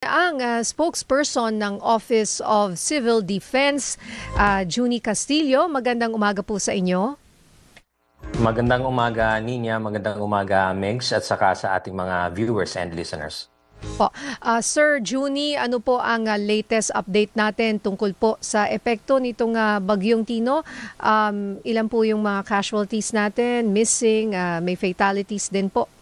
Ang spokesperson ng Office of Civil Defense, Junie Castillo. Magandang umaga po sa inyo. Magandang umaga, Ninya. Magandang umaga, Megs, at saka sa ating mga viewers and listeners. Po. Sir Junie, ano po ang latest update natin tungkol po sa epekto nitong Bagyong Tino? Ilan po yung mga casualties natin, missing, may fatalities din po?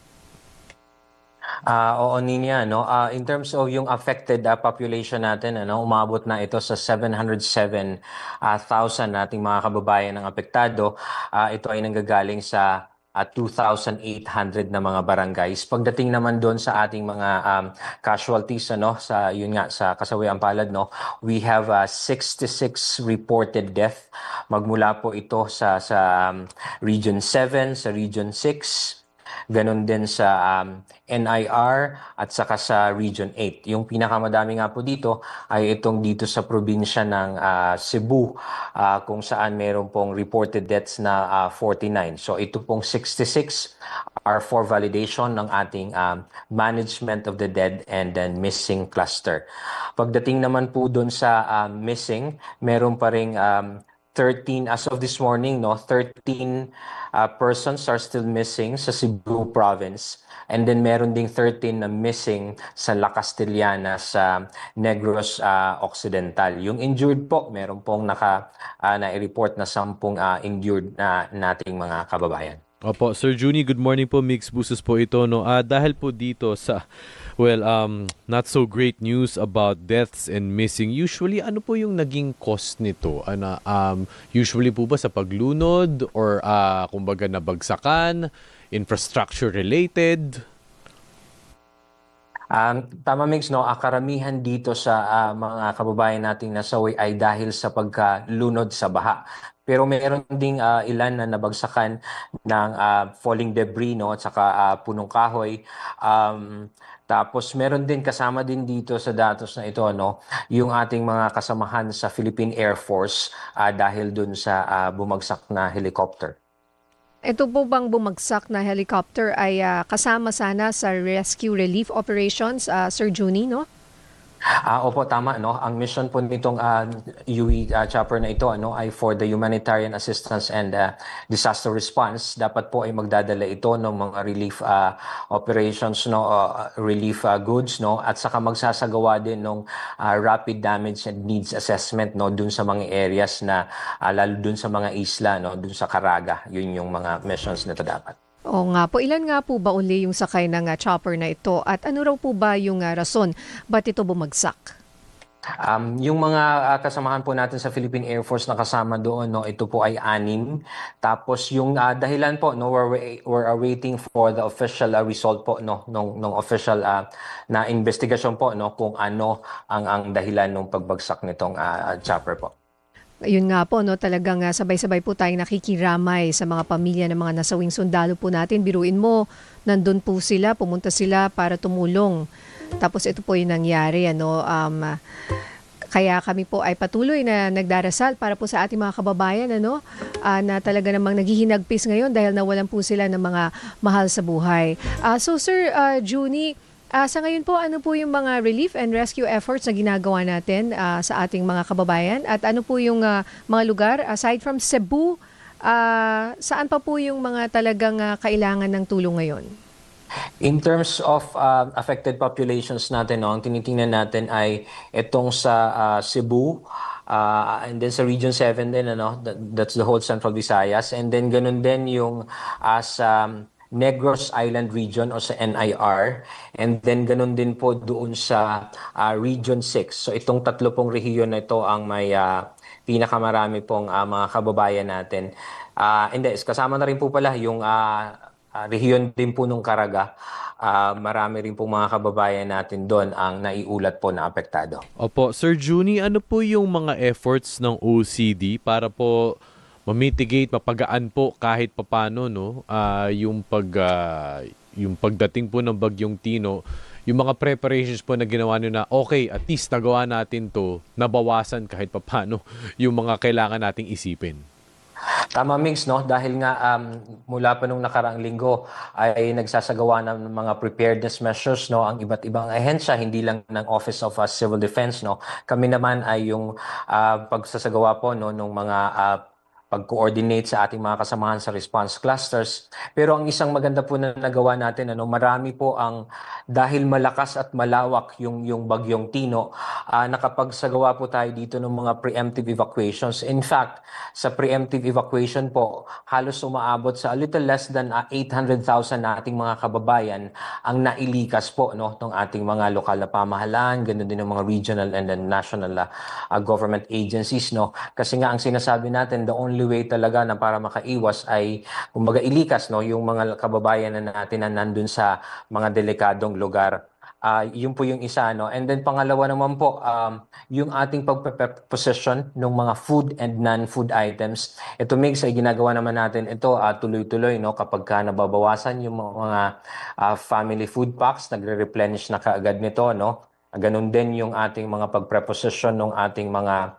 Oo, Ninya, no? In terms of yung affected population natin, umabot na ito sa 707,000 nating mga kababayan ng apektado. Ito ay nanggagaling sa 2,800 na mga barangays. Pagdating naman doon sa ating mga casualties, sa yun nga sa Kasawiang Palad, we have 66 reported death. Magmula po ito sa Region 7, sa Region 6. Ganon din sa NIR at saka sa Region 8. Yung pinakamadami nga po dito ay itong dito sa probinsya ng Cebu, kung saan meron pong reported deaths na 49. So ito pong 66 are for validation ng ating management of the dead and then missing cluster. Pagdating naman po dun sa missing, meron pa ring 13 as of this morning, 13 persons are still missing sa Cebu province, and then meron ding 13 na missing sa La Castellana sa Negros Occidental. Yung injured po, meron pong na-report na 10 injured na nating mga kababayan. Opo, Sir Junie, good morning po. Mix Busos po ito. Dahil po dito sa, not so great news about deaths and missing, usually ano po yung naging cost nito? Usually po ba sa paglunod or kumbaga nabagsakan, infrastructure related? Tama, Mix, karamihan dito sa mga kababayan nating nasawi ay dahil sa pagkalunod sa baha. Pero meron ding ilan na nabagsakan ng falling debris, at saka punong kahoy. Tapos meron din kasama din dito sa datos na ito, yung ating mga kasamahan sa Philippine Air Force dahil dun sa bumagsak na helicopter. Ito po bang bumagsak na helicopter ay kasama sana sa rescue relief operations, Sir Junie, no? Opo, tama, Ang mission po nitong UE chopper na ito ay for the humanitarian assistance and disaster response. Dapat po ay magdadala ito ng mga relief operations, relief goods, at saka magsasagawa din ng rapid damage and needs assessment, dun sa mga areas na lalo dun sa mga isla, dun sa Caraga. Yun yung mga missions nito dapat. O nga po, ilan nga po ba uli yung sakay ng chopper na ito at ano raw po ba yung rason ba't ito bumagsak? Yung mga kasamahan po natin sa Philippine Air Force na kasama doon, ito po ay 6. Tapos yung dahilan po, we're awaiting for the official result po, nung official na investigation po, kung ano ang dahilan ng pagbagsak nitong chopper po. Ayun nga po, talagang sabay-sabay po tayong nakikiramay sa mga pamilya ng mga nasawing sundalo po natin. Biruin mo, nandun po sila, pumunta sila para tumulong. Tapos ito po yung nangyari. Kaya kami po ay patuloy na nagdarasal para po sa ating mga kababayan na talaga namang naghihinagpis ngayon dahil nawalan po sila ng mga mahal sa buhay. So Sir Junie, sa ngayon po, ano po yung mga relief and rescue efforts na ginagawa natin sa ating mga kababayan? At ano po yung mga lugar, aside from Cebu, saan pa po yung mga talagang kailangan ng tulong ngayon? In terms of affected populations natin, ang tinitingnan natin ay itong sa Cebu, and then sa Region 7 din, that's the whole Central Visayas. And then ganun din yung sa Negros Island Region o sa NIR, and then ganun din po doon sa Region 6. So itong 3 pong rehiyon na ito ang may pinakamarami pong mga kababayan natin. Hindi, kasama na rin po pala yung rehiyon din po nung Caraga. Marami rin po mga kababayan natin doon ang naiulat po na apektado. Opo, Sir Junie, ano po yung mga efforts ng OCD para po ma-mitigate, mapagaan po kahit papano yung pagdating po ng Bagyong Tino, yung mga preparations po na ginawa nyo na okay, at least nagawa natin to, nabawasan kahit papano yung mga kailangan nating isipin? Tama, Mix, no? Dahil nga mula pa nung nakaraang linggo ay nagsasagawa ng mga preparedness measures, no? Ang iba't ibang ahensya, hindi lang ng Office of Civil Defense, no? Kami naman ay yung pagsasagawa po, no, ng mga pag-coordinate sa ating mga kasamahan sa response clusters. Pero ang isang maganda po na nagawa natin, ano, marami po ang dahil malakas at malawak yung bagyong Tino, nakapagsagawa po tayo dito ng mga preemptive evacuations. In fact, sa preemptive evacuation po, halos umaabot sa a little less than 800,000 na ating mga kababayan ang nailikas po, no, ng ating mga lokal na pamahalaan, ganun din ng mga regional and then national government agencies, no. Kasi nga ang sinasabi natin, the only way talaga na para makaiwas ay kumbaga ilikas, no, yung mga kababayan na natin na nandun sa mga delikadong lugar. Yun po yung isa, no? And then pangalawa naman po, yung ating pagpossession ng mga food and non-food items. Ito, Migs, ay ginagawa naman natin ito tuloy-tuloy, no? Kapag ka nababawasan yung mga family food packs, nagre-replenish na kaagad nito, no? Ganun din yung ating mga pagpreposition ng ating mga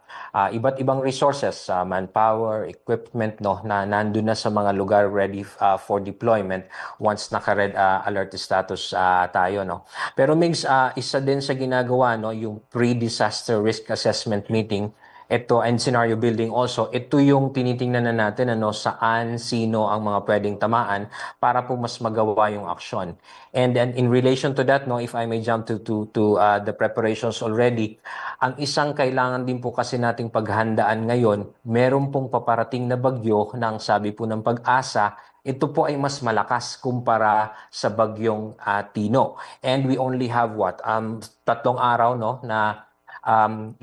iba't ibang resources, manpower, equipment, no, na nandun na sa mga lugar ready for deployment once naka-red alert status tayo, no. Pero Migs, isa din sa ginagawa, no, yung pre-disaster risk assessment meeting. Ito, and scenario building also, ito yung tinitingnan na natin, ano, saan, sino ang mga pwedeng tamaan para po mas magawa yung aksyon. And then in relation to that, no, if I may jump to the preparations already, ang isang kailangan din po kasi nating paghandaan ngayon, meron pong paparating na bagyo ng sabi po ng Pag-asa, ito po ay mas malakas kumpara sa bagyong Tino. And we only have what? 3 araw, no, na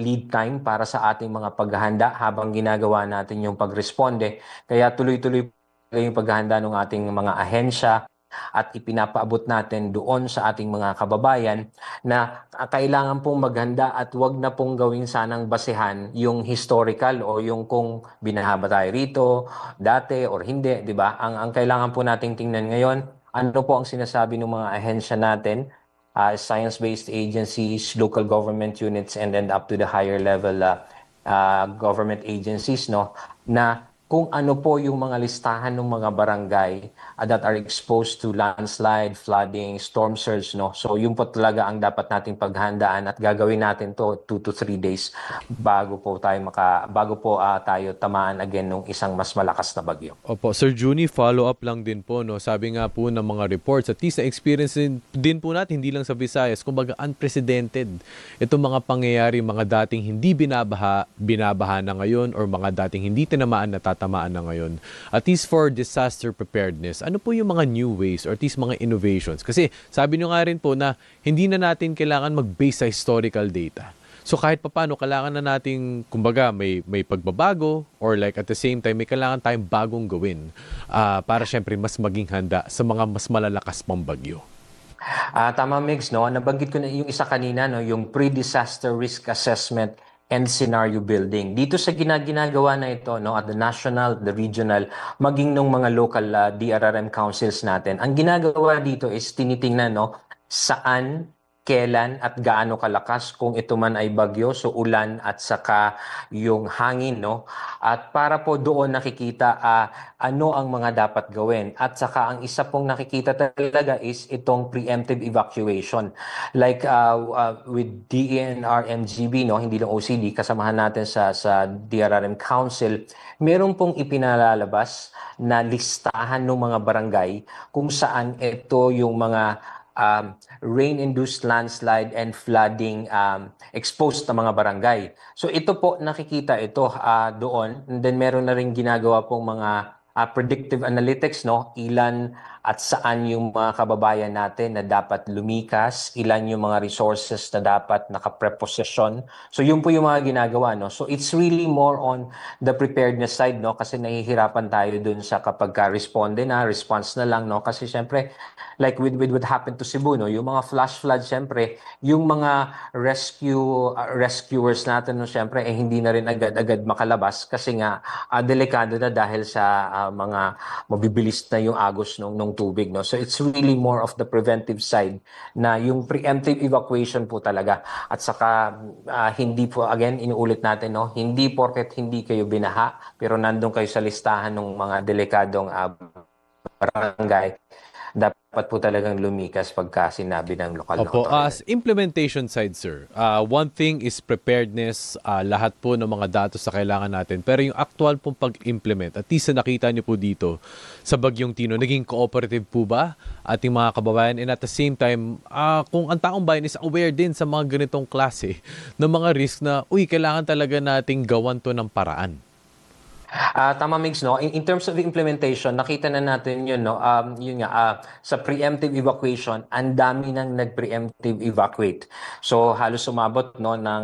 lead time para sa ating mga paghahanda habang ginagawa natin yung pagresponde. Kaya tuloy-tuloy yung paghahanda ng ating mga ahensya at ipinapaabot natin doon sa ating mga kababayan na kailangan pong maghanda at wag na pong gawin sanang basehan yung historical o yung kung binaha ba tayo rito dati or hindi, di ba? Ang kailangan po nating tingnan ngayon, ano po ang sinasabi ng mga ahensya natin, science-based agencies, local government units, and then up to the higher level government agencies, no, na kung ano po yung mga listahan ng mga barangay that are exposed to landslide, flooding, storm surge, no. So yun po talaga ang dapat nating paghandaan at gagawin natin to 2 to 3 days bago po tayo tamaan again ng isang mas malakas na bagyo. Opo, Sir Juni, follow up lang din po, no. Sabi nga po ng mga reports, at least na experience din po natin, hindi lang sa Visayas, kumbaga unprecedented. Itong mga pangyayari, mga dating hindi binabaha na ngayon or mga dating hindi tinamaan na tatamaan na ngayon. At least for disaster preparedness, ano po yung mga new ways or at least mga innovations? Kasi sabi nyo nga rin po na hindi na natin kailangan mag-base sa historical data. So kahit papaano, kailangan na nating, kumbaga, may pagbabago or like at the same time, may kailangan tayong bagong gawin para syempre mas maging handa sa mga mas malalakas pang bagyo. Tama, Migs, no? Nabanggit ko na yung isa kanina, no? Yung pre-disaster risk assessment and scenario building. Dito sa ginagawa na ito, no, at the national, the regional, maging ng mga local DRRM councils natin, ang ginagawa dito is tinitingnan, no, saan, kailan at gaano kalakas kung ito man ay bagyo, so ulan at saka yung hangin, no? At para po doon nakikita ano ang mga dapat gawin. At saka ang isa pong nakikita talaga is itong preemptive evacuation. Like with DENR MGB, no, hindi lang OCD, kasamahan natin sa DRRM Council, meron pong ipinalalabas na listahan ng mga barangay kung saan ito yung mga rain-induced landslide and flooding exposed na mga barangay. So ito po, nakikita ito doon. And then meron na rin ginagawa pong mga predictive analytics, no? Ilan at saan yung mga kababayan natin na dapat lumikas, ilan yung mga resources na dapat nakapreposisyon. So yun po yung mga ginagawa, no? So it's really more on the preparedness side, no? Kasi nahihirapan tayo dun sa kapag response na lang, no? Kasi syempre, like with what happened to Cebu, no? Yung mga flash flood, syempre, yung mga rescuers natin, no? Syempre, hindi na rin agad-agad makalabas kasi nga delikado na dahil sa mga mabibilis na yung agos nung tubig, no? So it's really more of the preventive side na yung preemptive evacuation po talaga. At saka hindi po, again, inuulit natin, no? Hindi porket hindi kayo binaha, pero nandun kayo sa listahan ng mga delikadong barangay, dapat po talagang lumikas pagka sinabi ng lokal na Opo, otoridad. as implementation side, sir, one thing is preparedness, lahat po ng mga datos na kailangan natin. Pero yung actual pong pag-implement, at least na nakita niyo po dito sa Bagyong Tino, naging cooperative po ba ating mga kababayan? And at the same time, kung ang taong bayan is aware din sa mga ganitong klase ng mga risk na, kailangan talaga nating gawan to ng paraan. Tama, Migs, no? In terms of implementation, nakita na natin yun, no? Yun nga, sa preemptive evacuation, ang dami nang nag-preemptive evacuate. So halos sumabot, no, ng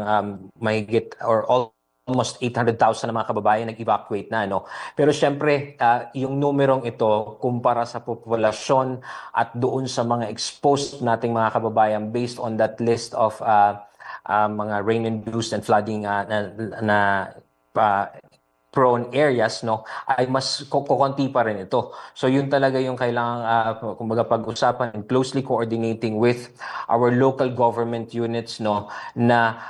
mahigit or almost 800,000 na mga kababayan nag-evacuate na, no? Pero syempre, yung numerong ito kumpara sa populasyon at doon sa mga exposed nating mga kababayan based on that list of mga rain-induced and flooding na prone areas, no, ay mas kukunti pa rin ito. So yun talaga yung kailangan kumbaga pag-usapan and closely coordinating with our local government units, no, na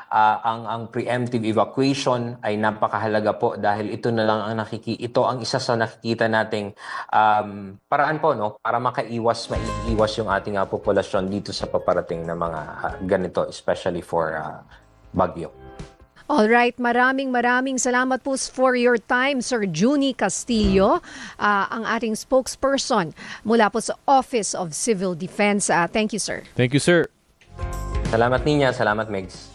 ang preemptive evacuation ay napakahalaga po dahil ito na lang ang ito ang isa sa nakikita nating paraan po, no, para maiiwas yung ating populasyon dito sa paparating na mga ganito, especially for bagyo. Alright, maraming salamat po for your time, Sir Juni Castillo, ang ating spokesperson mula po sa Office of Civil Defense. Thank you, sir. Thank you, sir. Salamat, Ninya. Salamat, Megs.